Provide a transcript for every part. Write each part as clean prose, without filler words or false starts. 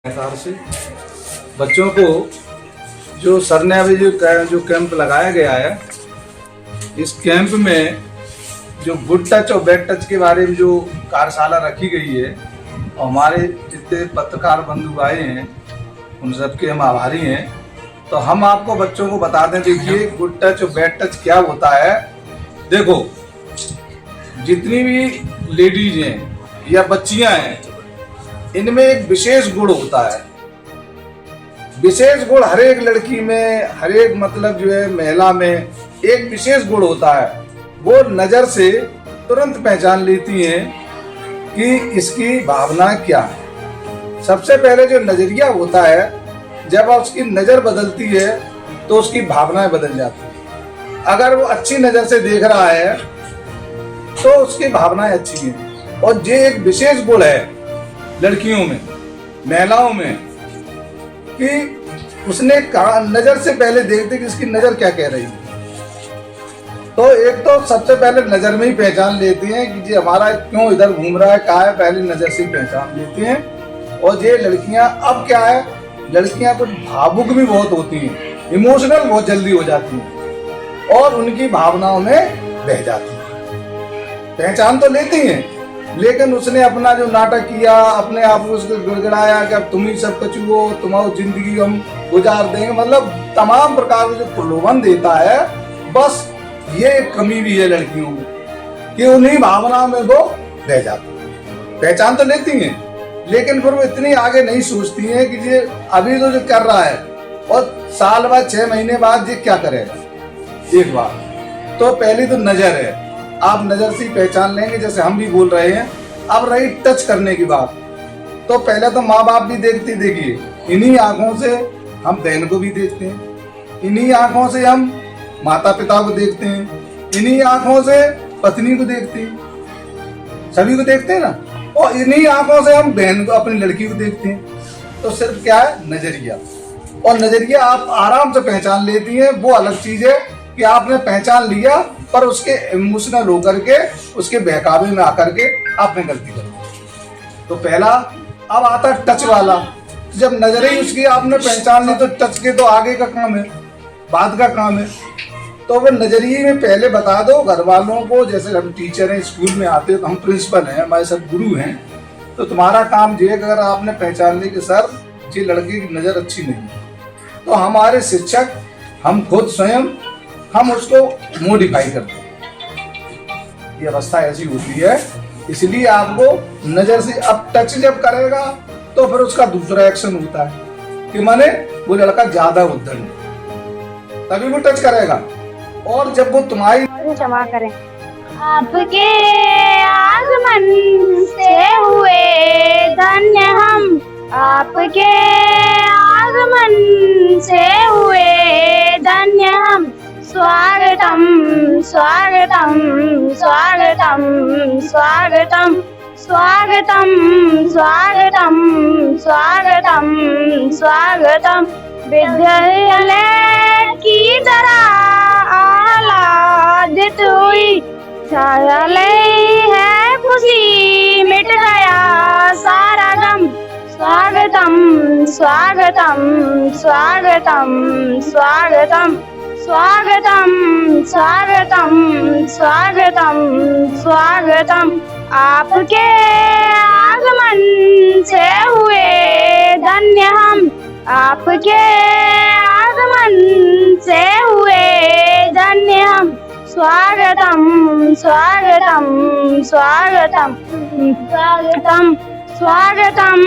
हिसाब से बच्चों को जो सर ने अभी जो कैंप लगाया गया है, इस कैंप में जो गुड टच और बैड टच के बारे में जो कार्यशाला रखी गई है, और हमारे जितने पत्रकार बंधु आए हैं उन सबके हम आभारी हैं। तो हम आपको बच्चों को बता दें, देखिए गुड टच और बैड टच क्या होता है। देखो, जितनी भी लेडीज हैं या बच्चियां हैं, इनमें एक विशेष गुण होता है। विशेष गुण हर एक लड़की में, हर एक मतलब जो है महिला में एक विशेष गुण होता है। वो नजर से तुरंत पहचान लेती हैं कि इसकी भावना क्या है। सबसे पहले जो नजरिया होता है, जब उसकी नजर बदलती है तो उसकी भावनाएं बदल जाती हैं। अगर वो अच्छी नजर से देख रहा है तो उसकी भावनाएं अच्छी हैं। और ये एक विशेष गुण है लड़कियों में, महिलाओं में, कि उसने नजर से पहले देखते कि इसकी नजर क्या कह रही है। तो एक तो सबसे पहले नजर में ही पहचान लेती हैं कि जी हमारा क्यों इधर घूम रहा है, कहाँ है, पहले नजर से ही पहचान लेती हैं। और ये लड़कियां अब क्या है, लड़कियां कुछ भावुक भी बहुत होती हैं, इमोशनल बहुत जल्दी हो जाती हैं और उनकी भावनाओं में बह जाती हैं। पहचान तो लेती हैं, लेकिन उसने अपना जो नाटक किया, अपने आप को उसको गिड़गिड़ाया कि अब तुम ही सब कुछ हो, तुम्हारी जिंदगी हम गुजार देंगे, मतलब तमाम प्रकार के जो प्रलोभन देता है, बस ये एक कमी भी है लड़कियों में कि उन्हीं भावनाओं में वो बह जाती है। पहचान तो लेती हैं, लेकिन फिर वो इतनी आगे नहीं सोचती हैं कि ये अभी तो जो कर रहा है और साल बाद 6 महीने बाद ये क्या करेगा। एक बात तो पहली तो नजर है, आप नजर से ही पहचान लेंगे, जैसे हम भी बोल रहे हैं। अब रही टच करने की बात, तो पहले तो माँ बाप भी देखते, देखिए इन्हीं आंखों से हम बहन को भी देखते हैं, इन्हीं आंखों से हम माता पिता को देखते हैं, इन्हीं आंखों से पत्नी को देखते हैं, सभी को देखते हैं ना। और इन्हीं आंखों से हम बहन को, अपनी लड़की को देखते हैं। तो सिर्फ क्या है, नजरिया। और नजरिया आप आराम से पहचान लेती हैं, वो अलग चीज है कि आपने पहचान लिया पर उसके इमोशनल होकर के, उसके बहकावे में आकर के आपने गलती कर दी। तो पहला अब आता टच वाला। जब नजर ही उसकी आपने पहचान ली तो टच के तो आगे का काम है, बाद का काम है। तो वो नजरिए में पहले बता दो घर वालों को। जैसे हम टीचर हैं, स्कूल में आते हैं तो हम प्रिंसिपल हैं, हमारे सब गुरु हैं, तो तुम्हारा काम ये, अगर आपने पहचान ली कि सर ये लड़के की नजर अच्छी नहीं है, तो हमारे शिक्षक, हम खुद स्वयं, हम उसको मॉडिफाई करते हैं। ये अवस्था ऐसी होती है, इसलिए आपको नजर से, अब टच जब करेगा तो फिर उसका दूसरा एक्शन होता है कि माने वो लड़का ज्यादा उद्धर है, तभी वो टच करेगा। और जब वो तुम्हारी क्षमा करें, आपके आगमन से हुए धन्य हम, आपके आगमन से हुए धन्य हम। स्वागतम स्वागतम स्वागतम स्वागतम स्वागतम स्वागतम स्वागतम स्वागतम। विद्यालय की तरह आह्लादित हुई छायालय है खुशी, मिट गया सारा गम। स्वागतम स्वागतम स्वागतम स्वागतम स्वागतम स्वागतम स्वागतम स्वागतम। आपके आगमन से हुए धन्य हम, आपके आगमन से हुए धन्य हम। स्वागतम स्वागतम स्वागतम स्वागतम स्वागतम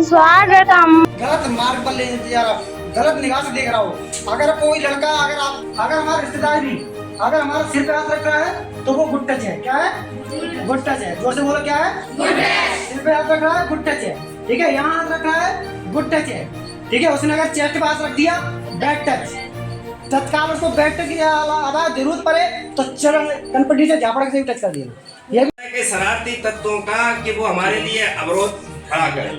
स्वागतम। गलत मार्ग पर ले जा रहा, गलत निगाह से देख रहा हो। अगर कोई लड़का, अगर हमारा रिश्तेदार भी अगर हमारा सिर पे हाथ रख रहा है तो वो गुड टच है। क्या है? गुड टच है। जोर से बोलो, क्या है? Good touch. सिर पे हाथ रख रहा है, गुड टच है। ठीक है, यहाँ हाथ रख रहा है, गुड टच है। ठीक है, उसने अगर चेस्ट पे हाथ रख दिया, बैड टच। तत्काल उसको बैड टच की आवाज जरूरत पड़े तो चरण कनपट्टी से झापड़ से टच कर दिया। ये के शरारती तत्वों का कि वो हमारे लिए अवरोध खड़ा करें।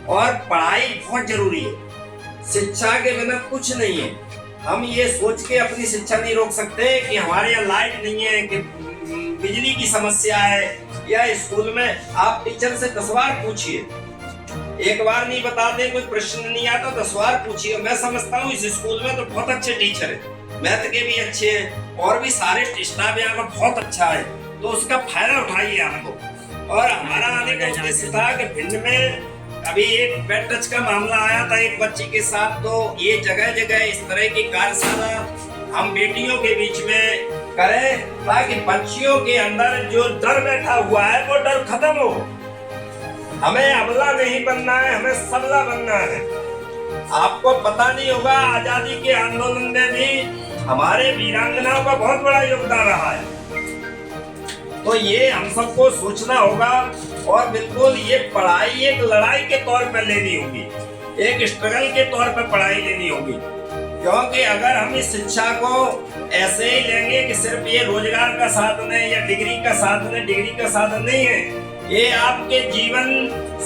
और पढ़ाई बहुत जरूरी है, शिक्षा के बिना कुछ नहीं है। हम ये सोच के अपनी शिक्षा नहीं रोक सकते कि हमारे यहाँ लाइट नहीं है, कि बिजली की समस्या है, या स्कूल में आप टीचर से 10 बार पूछिए एक बार नहीं बताते, कोई प्रश्न नहीं आता 10 बार पूछिए। मैं समझता हूँ इस स्कूल में तो बहुत अच्छे टीचर है, मैथ के भी अच्छे हैं और भी सारे स्टाफ यहाँ का बहुत अच्छा है, तो उसका फायदा उठाइए आपको। और हमारा आने का उद्देश्य था कि भिंड में अभी एक पेट टच का मामला आया था एक बच्ची के साथ, तो ये जगह जगह इस तरह की कार्यशाला हम बेटियों के बीच में करें ताकि बच्चियों के अंदर जो डर बैठा हुआ है वो डर खत्म हो। हमें अबला नहीं बनना है, हमें सबला बनना है। आपको पता नहीं होगा, आजादी के आंदोलन में भी हमारे वीरांगनाओं का बहुत बड़ा योगदान रहा है, तो ये हम सबको सोचना होगा। और बिल्कुल ये पढ़ाई एक लड़ाई के तौर पर लेनी होगी, एक स्ट्रगल के तौर पर पढ़ाई लेनी होगी, क्योंकि अगर हम इस शिक्षा को ऐसे ही लेंगे कि सिर्फ ये रोजगार का साधन है या डिग्री का साधन है, डिग्री का साधन नहीं है, ये आपके जीवन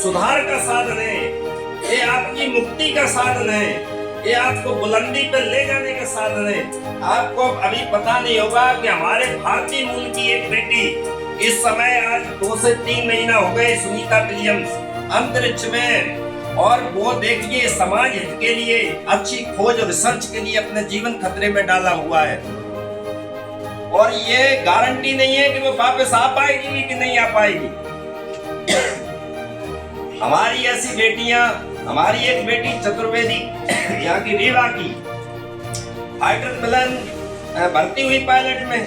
सुधार का साधन है, ये आपकी मुक्ति का साधन है, ये आपको बुलंदी पर ले जाने का साधन है। आपको अभी पता नहीं होगा कि हमारे भारतीय मूल की एक बेटी इस समय आज 2 से 3 महीना हो गए, सुनीता विलियम्स अंतरिक्ष में, और वो देखिए समाज हित के लिए अच्छी खोज और रिसर्च के लिए अपने जीवन खतरे में डाला हुआ है। और ये गारंटी नहीं है कि वो वापस आ पाएगी भी कि नहीं आ पाएगी। हमारी ऐसी बेटियां, हमारी एक बेटी चतुर्वेदी यहाँ की रीवा की फाइटर प्लेन भर्ती हुई पायलट में,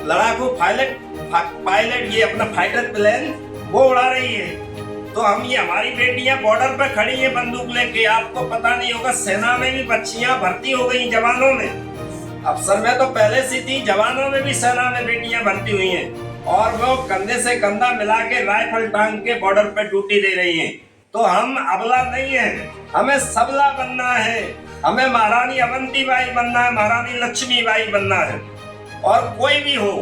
लड़ाकू पायलट ये अपना फाइटर प्लेन वो उड़ा रही है। तो हम ये हमारी बेटियां बॉर्डर पर खड़ी हैं बंदूक लेके। आपको पता नहीं होगा सेना में भी बच्चियां भर्ती हो गई, जवानों में। अफसर में तो पहले से थी, जवानों में भी सेना में बेटियां भर्ती हुई हैं और वो कंधे से कंधा मिला के राइफल टांग के बॉर्डर पे ड्यूटी दे रही हैं। तो हम अबला नहीं है, हमें सबला बनना है, हमें महारानी अवंतीबाई बनना है, महारानी लक्ष्मीबाई बनना है। और कोई भी हो,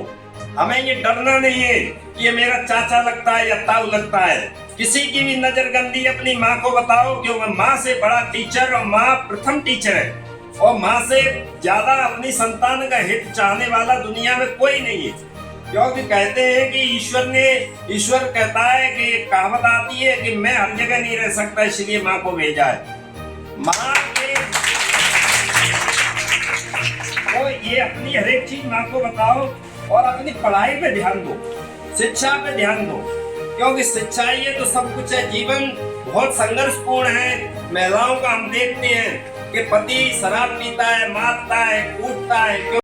हमें ये डरना नहीं है कि ये मेरा चाचा लगता है या ताऊ लगता है। किसी की भी नजरगंदी अपनी माँ को बताओ, क्योंकि माँ से बड़ा टीचर और माँ प्रथम टीचर है, और माँ से ज्यादा अपनी संतान का हित चाहने वाला दुनिया में कोई नहीं है। क्योंकि कहते हैं कि ईश्वर कहता है कि एक कहावत आती है कि मैं हर जगह नहीं रह सकता, इसलिए माँ को भेजा है। माँ के तो ये अपनी हर एक चीज माँ को बताओ और अपनी पढ़ाई पे ध्यान दो, शिक्षा पे ध्यान दो, क्योंकि शिक्षा ही है तो सब कुछ है। जीवन बहुत संघर्षपूर्ण है। महिलाओं का हम देखते हैं कि पति शराब पीता है, मारता है, कूटता है।